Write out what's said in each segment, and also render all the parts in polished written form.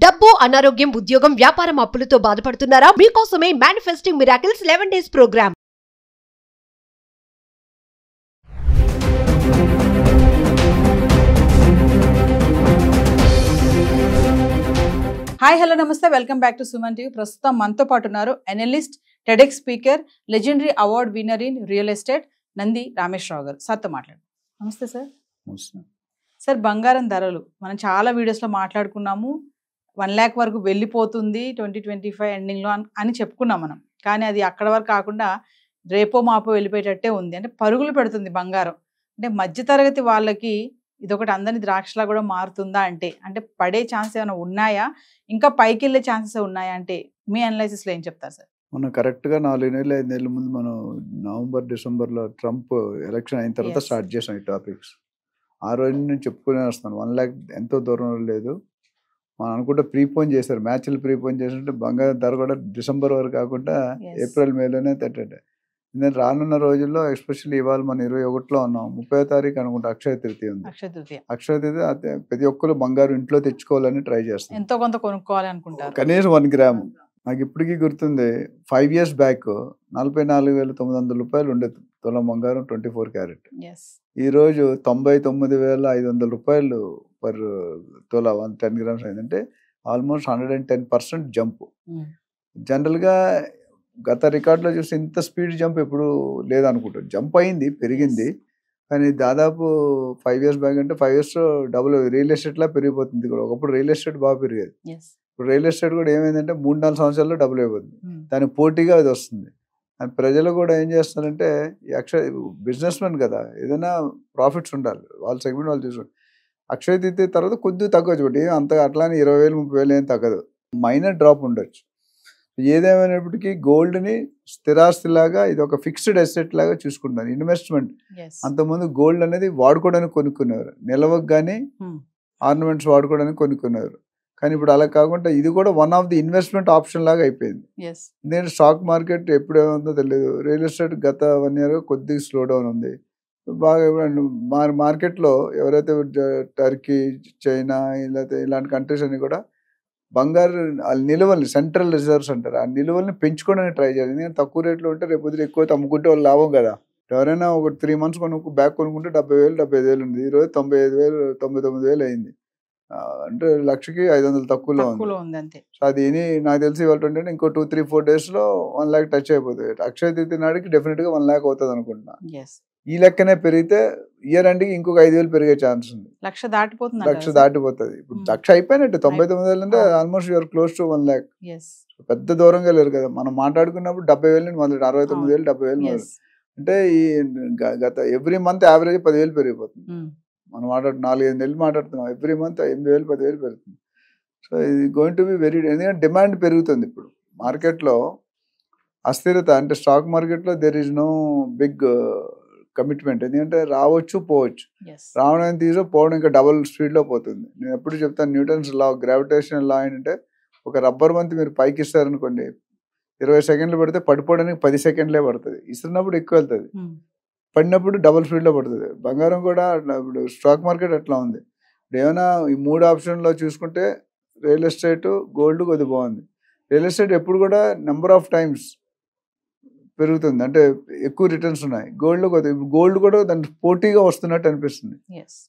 డబ్బు, అనారోగ్యం, ఉద్యోగం, వ్యాపారం, అప్పులతో బాధపడుతున్నారా? మీకోసమే manifesting miracles 11 days program. Hi hello నమస్తే, welcome back to Suman TV. ప్రస్తుతం మనతో పాటు ఉన్నారు analyst, TEDx speaker, legendary award winner in real estate Nandi Rameshwara Rao గారు. సార్తో మాట్లాడు. నమస్తే సార్. సార్, బంగారం ధరలు మనం చాలా వీడియోస్లో మాట్లాడుకున్నాము. 1 lakh వరకు వెళ్ళిపోతుంది 2025 ఎండింగ్లో అని చెప్పుకున్నాం మనం. కానీ అది అక్కడ వరకు కాకుండా రేపో మాపో వెళ్ళిపోయేటట్టే ఉంది. అంటే పరుగులు పెడుతుంది బంగారం. అంటే మధ్యతరగతి వాళ్ళకి ఇదొకటి అందరిని ద్రాక్షలా కూడా మారుతుందా అంటే పడే ఛాన్స్ ఏమైనా ఉన్నాయా, ఇంకా పైకి వెళ్ళే ఛాన్సెస్ ఉన్నాయా అంటే మీ అనాలిసిస్లో ఏం చెప్తారు సార్? మనం కరెక్ట్గా 4 నెలలు 5 నెలల ముందు మనం నవంబర్ డిసెంబర్లో ట్రంప్ ఎలక్షన్ అయిన తర్వాత స్టార్ట్ చేసాం ఈ టాపిక్స్. ఆ రోజు నేను చెప్పుకునే వస్తాను 1 lakh ఎంతో దూరం లేదు. మనం అనుకుంటే ప్రీపోన్ చేశారు, మ్యాచ్లు ప్రీపోన్ చేస్తుంటే బంగారం ధర కూడా డిసెంబర్ వరకు కాకుండా ఏప్రిల్ మేలోనే తట్టండి. నేను రానున్న రోజుల్లో ఎస్పెషల్లీ ఇవాళ మనం 21లో ఉన్నాం, 30వ తారీఖు అనుకుంటా అక్షయ తృతీయ ఉంది. అక్షయ తృతీయ ప్రతి ఒక్కరు బంగారు ఇంట్లో తెచ్చుకోవాలని ట్రై చేస్తాం, ఎంతో కొంత కొనుక్కోవాలి అనుకుంటారు. కనీసం 1 గ్రాము. నాకు ఇప్పటికీ గుర్తుంది 5 years బ్యాక్ 44,900 రూపాయలు ఉండేది తులం బంగారం 24 క్యారెట్. ఈరోజు 99,500 రూపాయలు పర్ తులా 10 grams అయిందంటే ఆల్మోస్ట్ 110% జంప్. జనరల్గా గత రికార్డులో చూసి ఇంత స్పీడ్ జంప్ ఎప్పుడు లేదనుకుంటారు. జంప్ అయింది, పెరిగింది, కానీ దాదాపు 5 years బ్యాక్ అంటే 5 years డబుల్ రియల్ ఎస్టేట్లా పెరిగిపోతుంది కూడా. ఒకప్పుడు రియల్ ఎస్టేట్ బాగా పెరిగేది, ఇప్పుడు రియల్ ఎస్టేట్ కూడా ఏమైందంటే 3-4 సంవత్సరాల్లో డబుల్ అయిపోతుంది. దానికి పోటీగా అది వస్తుంది. అండ్ ప్రజలు కూడా ఏం చేస్తారంటే అక్షయ బిజినెస్ మెన్ కదా, ఏదైనా ప్రాఫిట్స్ ఉండాలి, వాళ్ళ సెగ్మెంట్ వాళ్ళు చూసుకోండి. అక్షయ తృతీయ తర్వాత కొద్దిగా తగ్గవచ్చు, బట్ అంత అట్లానే 20,000-30,000 ఏం తగ్గదు, మైనర్ డ్రాప్ ఉండొచ్చు. ఏదేమైనప్పటికీ గోల్డ్ని స్థిరాస్తిలాగా ఇది ఒక ఫిక్స్డ్ అసెట్ లాగా చూసుకుంటాను, ఇన్వెస్ట్మెంట్. అంతకుముందు గోల్డ్ అనేది వాడుకోవడానికి కొనుక్కునేవారు, నిలవకు కానీ ఆర్నమెంట్స్ వాడుకోవడానికి కొనుక్కునేవారు. కానీ ఇప్పుడు అలా కాకుండా ఇది కూడా one of the investment option లాగా అయిపోయింది. నేను స్టాక్ మార్కెట్ ఎప్పుడేముందో తెలియదు, రియల్ ఎస్టేట్ గత 1 year కొద్దిగా స్లో డౌన్ ఉంది బాగా. మార్కెట్లో ఎవరైతే టర్కీ, చైనా లేకపోతే ఇలాంటి కంట్రీస్ అన్ని కూడా బంగారు నిల్వల్ని, సెంట్రల్ రిజర్వ్స్ అంటారు, ఆ నిల్వల్ని పెంచుకోవడానికి ట్రై చేయాలి. ఎందుకంటే తక్కువ రేట్లో ఉంటే రేపు పొద్దున ఎక్కువ అమ్ముకుంటే వాళ్ళు లాభం కదా. ఎవరైనా ఒక 3 months బ్యాక్ కొనుక్కుంటే 70,000-75,000 ఉంది, ఈరోజు 95,000-99,000 అయింది. అంటే 1,00,000కి 500 తక్కువలో ఉంది. సో అది నాకు తెలిసి ఇవాళ ఏంటంటే ఇంకో 2-3-4 daysలో 1 lakh టచ్ అయిపోతుంది. అక్షయ తృతీయ నాటికి డెఫినెట్గా 1 lakh అవుతుంది అనుకుంటున్నా. ఈ లెక్కనే పెరిగితే ఇయర్ ఎండ్కి ఇంకొక 5,000 పెరిగే ఛాన్స్ ఉంది. 1,00,000 దాటిపోతుంది. 1,00,000 దాటిపోతుంది. ఇప్పుడు 1,00,000 అయిపోయినట్టు 99,000 అంటే almost you're close to 1 lakh. పెద్ద దూరంగా లేరు కదా. మనం మాట్లాడుకున్నప్పుడు 70,000 మొదలు 69,000 70,000 మొదలు అంటే ఈ గత ఎవ్రీ మంత్ యావరేజ్ 10,000 పెరిగిపోతుంది. మనం 4-5 నెలలు మాట్లాడుతున్నాం, ఎవ్రీ మంత్ 8,000-10,000 పెరుగుతుంది. సో ఇది గోయింగ్ టు బి వెరీ, ఎందుకంటే డిమాండ్ పెరుగుతుంది. ఇప్పుడు మార్కెట్లో అస్థిరత, అంటే స్టాక్ మార్కెట్లో there is no big commitment. ఎందుకంటే రావచ్చు పోవచ్చు, రావడం తీసు పోవడం ఇంకా డబుల్ స్పీడ్లో పోతుంది. నేను ఎప్పుడు చెప్తాను, న్యూటన్స్ లా, గ్రావిటేషనల్ లా ఏంటంటే ఒక రబ్బర్ బంతి మీరు పైకి ఇస్తారనుకోండి, 20 seconds పడితే పడిపోవడానికి 10 seconds పడుతుంది. ఇస్తున్నప్పుడు ఎక్కువ వెళ్తుంది, పడినప్పుడు డబుల్ స్పీడ్లో పడుతుంది. బంగారం కూడా ఇప్పుడు స్టాక్ మార్కెట్ అట్లా ఉంది. ఇప్పుడు ఏమైనా ఈ 3 ఆప్షన్లో చూసుకుంటే రియల్ ఎస్టేట్, గోల్డ్ కొద్ది బాగుంది. రియల్ ఎస్టేట్ ఎప్పుడు కూడా నెంబర్ ఆఫ్ టైమ్స్ పెరుగుతుంది, అంటే ఎక్కువ రిటర్న్స్ ఉన్నాయి. గోల్డ్ కూడా దానికి పోటీగా వస్తున్నట్టు అనిపిస్తుంది.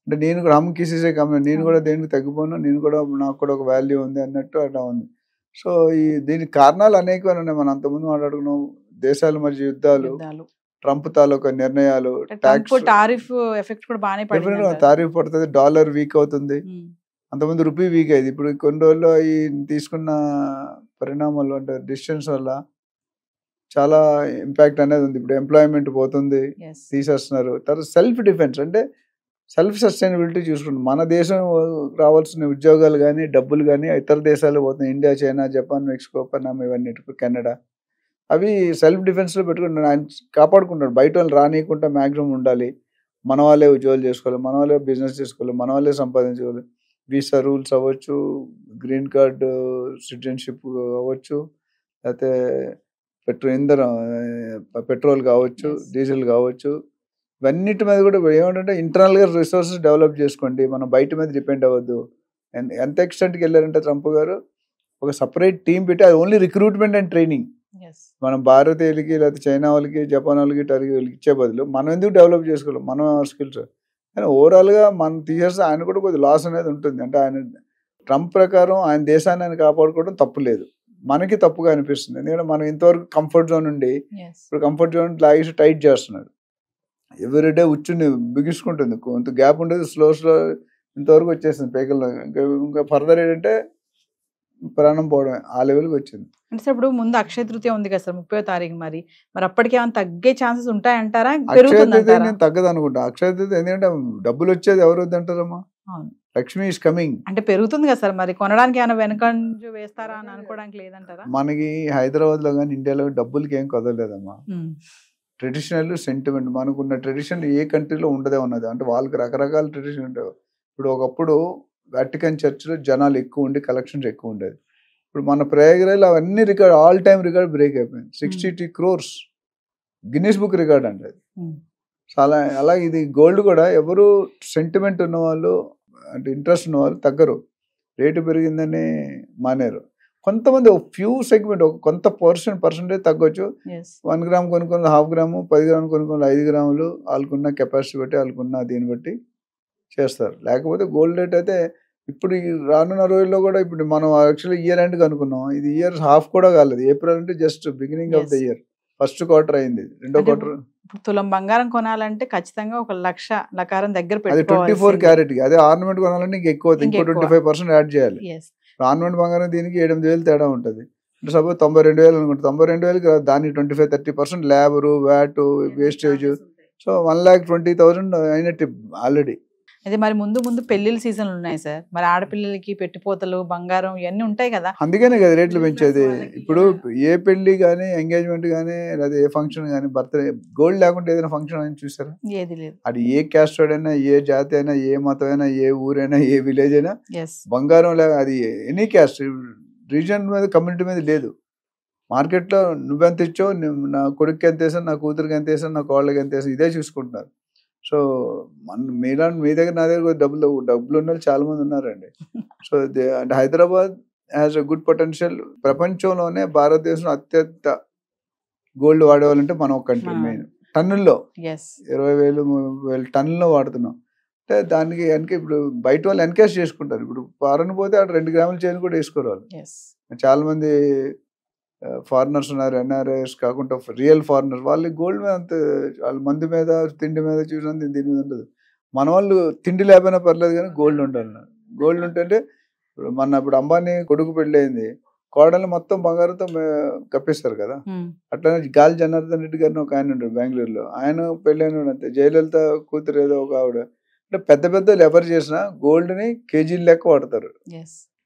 అంటే నేను కూడా హమ్కిసే కంపెనీ, నేను కూడా దేనికి తగ్గిపోను, నేను కూడా నాకు కూడా ఒక వాల్యూ ఉంది అన్నట్టు అట్లా ఉంది. సో దీనికి కారణాలు అనేకమైన ఉన్నాయి. మనం అంతకుముందు మాట్లాడుకున్నాం, దేశాల మధ్య యుద్ధాలు, ట్రంప్ తాలూకా నిర్ణయాలు, టారిఫ్ ఎఫెక్ట్ కూడా బాగానే పడుతుంది. టారిఫ్ పడుతుంది, డాలర్ వీక్ అవుతుంది. అంతకుముందు రూపీ వీక్ అయింది. ఇప్పుడు కొన్ని రోజుల్లో ఈ తీసుకున్న పరిణామాలు అంటే డిస్టెన్స్ వల్ల చాలా ఇంపాక్ట్ అనేది ఉంది. ఇప్పుడు ఎంప్లాయ్మెంట్ పోతుంది, తీసేస్తున్నారు. తర్వాత సెల్ఫ్ డిఫెన్స్ అంటే సెల్ఫ్ సస్టైనబిలిటీ చూసుకుంటాం. మన దేశం రావాల్సిన ఉద్యోగాలు కానీ డబ్బులు కానీ ఇతర దేశాలు పోతున్నాయి, India, China, Japan, Mexico, Panama, ఇవన్నీ, కెనడా, అవి సెల్ఫ్ డిఫెన్స్లో పెట్టుకుంటున్నాడు. ఆయన కాపాడుకుంటాడు, బయట వాళ్ళు రానియకుండా మ్యాక్సిమం ఉండాలి. మన వాళ్ళే ఉద్యోగాలు చేసుకోవాలి, మన వాళ్ళే బిజినెస్ చేసుకోవాలి, మన వాళ్ళే సంపాదించుకోవాలి. వీసా రూల్స్ అవ్వచ్చు, గ్రీన్ కార్డు సిటిజన్షిప్ అవ్వచ్చు, లేకపోతే పెట్రోల్ కావచ్చు, డీజిల్ కావచ్చు, ఇవన్నిటి మీద కూడా ఏమంటే ఇంటర్నల్గా రిసోర్సెస్ డెవలప్ చేసుకోండి, మనం బయట మీద డిపెండ్ అవ్వద్దు. ఎంత ఎక్స్టెంట్కి వెళ్ళారంటే ట్రంప్ గారు ఒక సపరేట్ టీం పెట్టి అది ఓన్లీ రిక్రూట్మెంట్ అండ్ ట్రైనింగ్. మనం భారతీయులకి లేకపోతే చైనా వాళ్ళకి జపాన్ వాళ్ళకి టర్కీ వాళ్ళకి ఇచ్చే బదులు మనం ఎందుకు డెవలప్ చేసుకోవాలి మనం స్కిల్స్. కానీ ఓవరాల్గా మనం తీసేస్తే ఆయన కూడా కొద్దిగా లాస్ అనేది ఉంటుంది. అంటే ఆయన ట్రంప్ ప్రకారం ఆయన దేశాన్ని ఆయన కాపాడుకోవడం తప్పు లేదు, మనకి తప్పుగా అనిపిస్తుంది. ఎందుకంటే మనం ఇంతవరకు కంఫర్ట్ జోన్ ఉండి ఇప్పుడు కంఫర్ట్ జోన్ లాగేసి టైట్ చేస్తున్నాడు. ఎవ్రీడే ఉచ్చుని బిగించుకుంటుంది, కొంత గ్యాప్ ఉండేది, స్లో ఇంతవరకు వచ్చేసింది పేకల్లో. ఇంకా ఫర్దర్ ఏంటంటే ప్రాణం పోవడమే ఆ లెవెల్కి వచ్చింది. అంటే సార్ ఇప్పుడు ముందు అక్షయ తృతీయ ఉంది కదా సార్ 30వ తారీఖు, మరి అప్పటికి ఏమైనా తగ్గే ఛాన్సెస్ ఉంటాయంటారా? నేను తగ్గదు అనుకుంటా అక్షయ తృతీయ, ఎందుకంటే డబ్బులు వచ్చేది ఎవరు వద్దంటారమ్మా, లక్ష్మి ఈస్ కమింగ్. అంటే పెరుగుతుంది కదా సార్, మరి కొనడానికి ఏమైనా వెనకంజు వేస్తారా అని అనుకోవడానికి లేదంటారా? మనకి హైదరాబాద్ లో కానీ ఇండియాలో డబ్బులకి ఏం కుదరలేదమ్మా. ట్రెడిషనల్ సెంటిమెంట్ మనకున్న ట్రెడిషన్ ఏ కంట్రీలో ఉండదే ఉన్నది. అంటే వాళ్ళకి రకరకాల ట్రెడిషన్ ఉండేవి. ఇప్పుడు ఒకప్పుడు వాటికన్ చర్చ్లో జనాలు ఎక్కువ ఉండి కలెక్షన్స్ ఎక్కువ ఉండేది. ఇప్పుడు మన ప్రయాగరాజ్లో అవన్నీ record all time record break అయిపోయింది. 62 crores గిన్నీస్ బుక్ రికార్డ్ అంటే అది. చాలా అలా ఇది గోల్డ్ కూడా ఎవరు సెంటిమెంట్ ఉన్నవాళ్ళు అంటే ఇంట్రెస్ట్ ఉన్నవాళ్ళు తగ్గరు, రేటు పెరిగిందని మానేరు. కొంతమంది ఫ్యూ సెగ్మెంట్ ఒక కొంత పర్సెంటేజ్ తగ్గొచ్చు. 1 గ్రామ్ కొనుక్కొని 1/2 గ్రాము, 10 గ్రాములు కొనుక్కొని 5 గ్రాములు వాళ్ళకున్న కెపాసిటీ బట్టి వాళ్ళకున్న దీన్ని బట్టి చేస్తారు. లేకపోతే గోల్డ్ రేట్ అయితే ఇప్పుడు రానున్న రోజుల్లో కూడా ఇప్పుడు మనం యాక్చువల్లీ ఇయర్ ఎండ్కి అనుకున్నాం, ఇది ఇయర్ హాఫ్ కూడా కాలేదు. ఏప్రిల్ అంటే just beginning of the year, first quarter అయింది, రెండో క్వార్టర్. తులం బంగారం కొనాలంటే ఖచ్చితంగా 1,00,000 లకారం దగ్గర అది 24 క్యారెట్ కి. అదే ఆర్నమెంట్ కొనాలంటే ఇంకా ఎక్కువ, ఇంకో 25% యాడ్ చేయాలి. ఆర్నమెంట్ బంగారం దీనికి 8,000 తేడా ఉంటుంది. అంటే సపోజ్ 92,000 అనుకుంటే 92,000కి దానికి 25-30% లేబరు, వ్యాట్, వేస్టేజ్, సో 1,20,000 అయినట్టు ఆల్రెడీ. అదే మరి ముందు పెళ్లిళ్ళ సీజన్లు ఉన్నాయి సార్, మరి ఆడపిల్లలకి పెట్టిపోతలు బంగారం ఇవన్నీ ఉంటాయి కదా, అందుకనే కదా రేట్లు పెంచేది. ఇప్పుడు ఏ పెళ్లి కానీ ఎంగేజ్మెంట్ కానీ లేదా ఏ ఫంక్షన్ కానీ బర్త్డే గోల్డ్ లేకుండా ఏదైనా ఫంక్షన్ అని చూసారా? ఏది లేదు. అది ఏ క్యాస్ట్ అయినా, ఏ జాతి అయినా, ఏ మతం అయినా, ఏ ఊరైనా, ఏ విలేజ్ అయినా బంగారం లేక అది ఎనీ క్యాస్ట్ రీజన్ మీద కమ్యూనిటీ మీద లేదు. మార్కెట్లో నువ్వెంత ఇచ్చావు, నా కొడుకు ఎంత వేసాను, నా కూతురికి ఎంత వేసాను, నా కోళ్ళకి ఎంత వేసాను, ఇదే చూసుకుంటున్నారు. సో మీ దగ్గర నా దగ్గర డబ్బులు ఉన్న వాళ్ళు చాలా మంది ఉన్నారండి. సో అంటే Hyderabad has a good potential. ప్రపంచంలోనే భారతదేశంలో అత్యంత గోల్డ్ వాడేవాళ్ళంటే మనం ఒక కంట్రీ. మెయిన్ టన్నుల్లో 20,000 టన్నుల్లో వాడుతున్నాం. అంటే దానికి వెనక ఇప్పుడు బయట వాళ్ళు ఎన్కేజ్ చేసుకుంటారు. ఇప్పుడు ఫారెన్ పోతే అక్కడ 2 గ్రాముల చైన్ కూడా వేసుకోరు వాళ్ళు. చాలా మంది ఫారినర్స్ ఉన్నారు, ఎన్ఆర్ఐస్ కాకుండా రియల్ ఫారినర్స్, వాళ్ళకి గోల్డ్ మీద అంత వాళ్ళ మందు మీద తిండి మీద చూసినంత దీని మీద ఉండదు. మన వాళ్ళు తిండి లేకపోయినా పర్లేదు కానీ గోల్డ్ ఉండాలి. గోల్డ్ ఉంటే ఇప్పుడు అంబానీ కొడుకు పెళ్ళి అయింది, కోడలు మొత్తం బంగారంతో కప్పిస్తారు కదా. అట్లానే గాలి జనార్దన్ రెడ్డి గారిని ఒక ఆయన ఉంటాడు బెంగళూరులో, ఆయన పెళ్ళి అయినాడు అంతే. జయలలిత కూతురు ఏదో ఒక ఆవిడ. అంటే పెద్ద పెద్దలు ఎవరు చేసినా గోల్డ్ని కేజీలు లెక్క వాడతారు,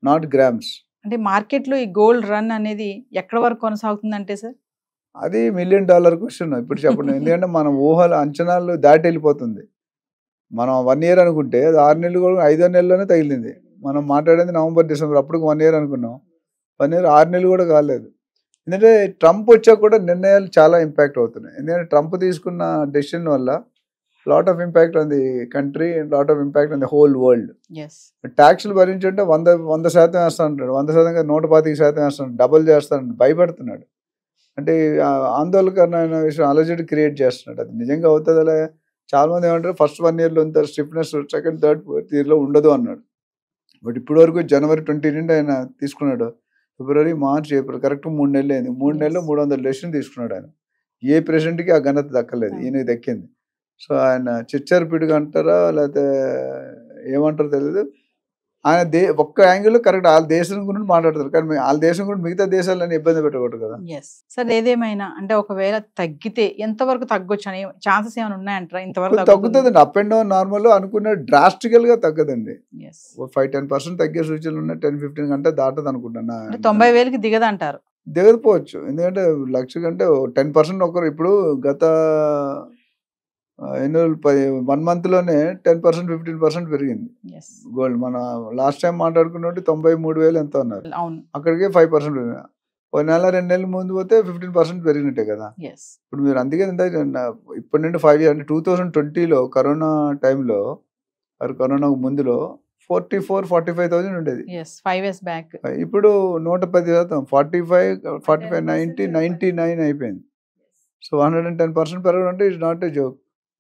నాట్ గ్రామ్స్. అంటే మార్కెట్లో ఈ గోల్డ్ రన్ అనేది ఎక్కడ వరకు కొనసాగుతుంది అంటే సార్? అది $1 million క్వశ్చన్ ఇప్పుడు చెప్పండి. ఎందుకంటే మనం ఊహలు అంచనాలు దాటి వెళ్ళిపోతుంది. మనం 1 year అనుకుంటే అది 6 నెలలు కూడా 5 నెలల్లోనే తగిలింది. మనం మాట్లాడేది నవంబర్ డిసెంబర్, అప్పుడు 1 year అనుకున్నాం. 1 year 6 నెలలు కూడా కాలేదు. ఎందుకంటే ట్రంప్ వచ్చాక కూడా నిర్ణయాలు చాలా ఇంపాక్ట్ అవుతున్నాయి. ఎందుకంటే ట్రంప్ తీసుకున్న డెసిషన్ వల్ల lot of impact on the country and lot of impact on the whole world. ట్యాక్స్లు భరించుంటే 100% వేస్తానంటాడు, 100% 125% వేస్తాడు, డబుల్ చేస్తాడు, భయపడుతున్నాడు. అంటే ఆందోళనకరమైన విషయం అలజడి క్రియేట్ చేస్తున్నాడు. అది నిజంగా అవుతుంది అలా. చాలా మంది ఏమంటారు ఫస్ట్ 1 yearలో ఇంత స్టిఫ్నెస్, సెకండ్ థర్డ్ ఫోర్త్ ఇయర్లో ఉండదు అన్నాడు. బట్ ఇప్పటి వరకు January 20 నుండి ఆయన తీసుకున్నాడు. February, March, April కరెక్ట్ 3 నెలలు అయింది. 3 నెలల్లో 300 డెసిషన్ తీసుకున్నాడు ఆయన. ఏ ప్రెసిడెంట్కి ఆ ఘనత దక్కలేదు, ఈయనకి దక్కింది. సో ఆయన చిచ్చరపిడిగా అంటారా లేకపోతే ఏమంటారో తెలియదు. ఆయన ఒక్క యాంగిల్లో కరెక్ట్ వాళ్ళ దేశం గురించి మాట్లాడతారు, కానీ వాళ్ళ దేశం గురించి మిగతా దేశాలని ఇబ్బంది పెట్టకూడదు కదా. సార్ ఏదేమైనా అంటే ఒకవేళ తగ్గితే ఎంతవరకు తగ్గొచ్చు అనే ఛాన్సెస్ ఏమైనా ఉన్నాయంటారా? ఇంతవరకు తగ్గుతుందండి. అప్ అండ్ డౌన్ నార్మల్ అనుకున్న డ్రాస్టికల్ గా తగ్గదండి. 5-10% తగ్గే సూచనలు ఉన్నాయి. 10-15 కంటే దాటదు అనుకుంటున్నా. 90,000కి దిగదంటారు? దిగకపోవచ్చు, ఎందుకంటే 1,00,000 కంటే 10% ఒకరు ఇప్పుడు గత 1 monthలోనే 10%-15% పెరిగింది గోల్డ్. మన లాస్ట్ టైం మాట్లాడుకున్నట్టు 93,000 ఎంత ఉన్నారు, అక్కడికే 5% పెరిగింది. 1 నెల 2 నెలల ముందు పోతే 15% పెరిగినట్టే కదా. ఇప్పుడు మీరు అందుకే ఇప్పటి నుండి 5 years అంటే 2020లో కరోనా టైంలో, కరోనాకు ముందులో 44,000-45,000 ఉండేది. 5 years బ్యాక్. ఇప్పుడు 110%, 45, 99 అయిపోయింది. సో 110% పెరగడం అంటే it's not a joke.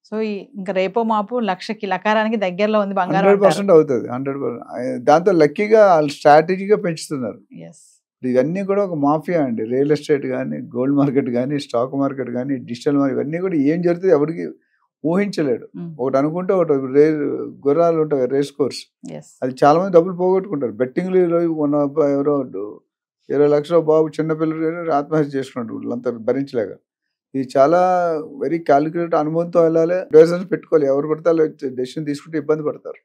So ఇంకా రేపో మాపు 1,00,000కి లకారానికి దగ్గరలో ఉంది బంగారం. 100% అవుతుంది. 100%. దాంతో లక్కీగా వాళ్ళు స్ట్రాటజీగా పెంచుతున్నారు. ఇవన్నీ కూడా ఒక మాఫియా అండి. రియల్ ఎస్టేట్ కానీ, గోల్డ్ మార్కెట్ కానీ, స్టాక్ మార్కెట్ కానీ, డిజిటల్ మార్కెట్, ఇవన్నీ కూడా ఏం జరుగుతుంది ఎవరికి ఊహించలేడు. ఒకటి అనుకుంటే ఒకటి గుర్రాలు ఉంటాయి, రేస్ కోర్స్, అది చాలా మంది డబ్బులు పోగొట్టుకుంటారు బెట్టింగ్లు. ఎవరో 20 లక్షల బాబు చిన్నపిల్లలు ఆత్మహత్య చేసుకున్నాడు వీళ్ళంతా భరించలేక. ఇది చాలా వెరీ క్యాలిక్యులేట్ అనుభవంతో వెళ్ళాలి, డెసిషన్స్ పెట్టుకోవాలి. ఎవరు పడతారో డెసిషన్ తీసుకుంటే ఇబ్బంది పడతారు.